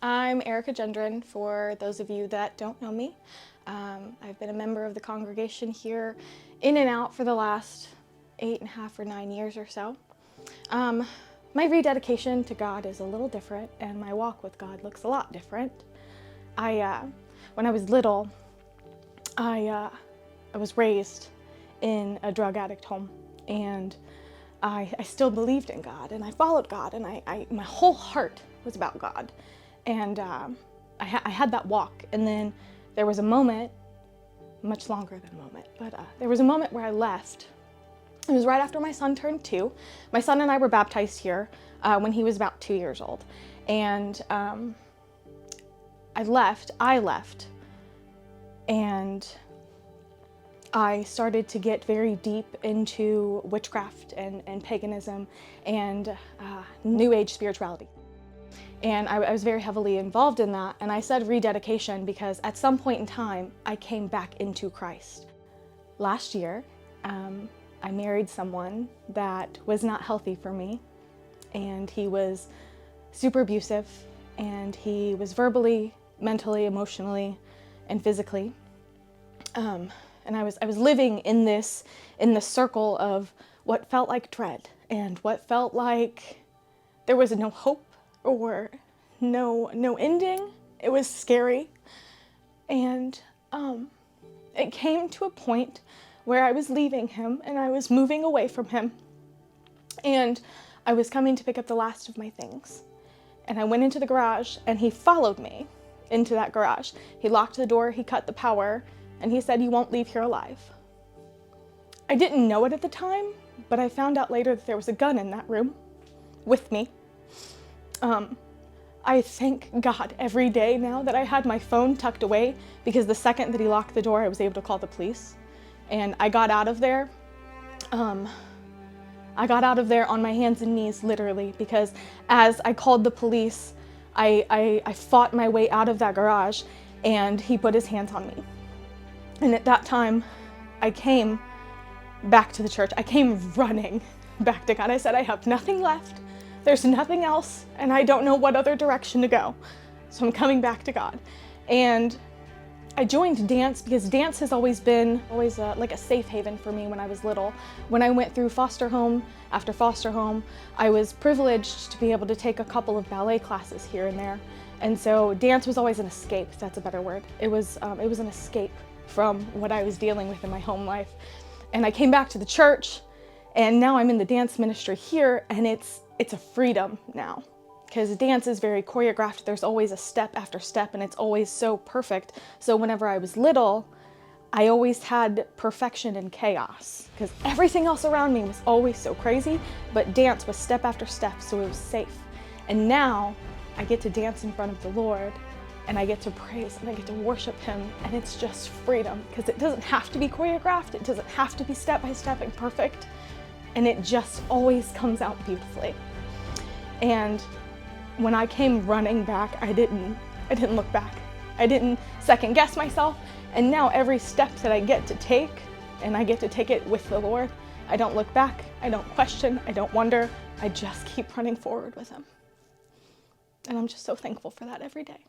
I'm Ericka Gendren, for those of you that don't know me. I've been a member of the congregation here in and out for the last 8.5 or 9 years or so. My rededication to God is a little different, and my walk with God looks a lot different. When I was little, I was raised in a drug addict home, and I still believed in God, and I followed God, and my whole heart was about God. And I had that walk, and then there was a moment, much longer than a moment, but there was a moment where I left. It was right after my son turned 2. My son and I were baptized here when he was about 2 years old. And I left, and I started to get very deep into witchcraft and paganism and New Age spirituality. And I was very heavily involved in that. And I said rededication because at some point in time, I came back into Christ. Last year, I married someone that was not healthy for me. And he was super abusive. And he was verbally, mentally, emotionally, and physically. And I was living in this circle of what felt like dread and what felt like there was no hope or no ending. It was scary. And it came to a point where I was leaving him and I was moving away from him. And I was coming to pick up the last of my things. And I went into the garage and he followed me into that garage. He locked the door, he cut the power, and he said, "You won't leave here alive." I didn't know it at the time, but I found out later that there was a gun in that room with me. I thank God every day now that I had my phone tucked away, because the second that he locked the door, I was able to call the police. And I got out of there. I got out of there on my hands and knees, literally, because as I called the police, I fought my way out of that garage, and he put his hands on me. And at that time, I came back to the church. I came running back to God. I said, I have nothing left. There's nothing else, and I don't know what other direction to go. So I'm coming back to God. And I joined dance because dance has always been like a safe haven for me when I was little. When I went through foster home after foster home, I was privileged to be able to take a couple of ballet classes here and there. And so dance was always an escape, if that's a better word. It was an escape from what I was dealing with in my home life. And I came back to the church, and now I'm in the dance ministry here, and it's a freedom now, because dance is very choreographed. There's always a step after step, and it's always so perfect. So whenever I was little, I always had perfection and chaos, because everything else around me was always so crazy, but dance was step after step, so it was safe. And now I get to dance in front of the Lord, and I get to praise, and I get to worship him, and it's just freedom, because it doesn't have to be choreographed. It doesn't have to be step by step and perfect, and it just always comes out beautifully. And when I came running back, I didn't look back. I didn't second guess myself. And now every step that I get to take, and I get to take it with the Lord, I don't look back, I don't question, I don't wonder. I just keep running forward with him. And I'm just so thankful for that every day.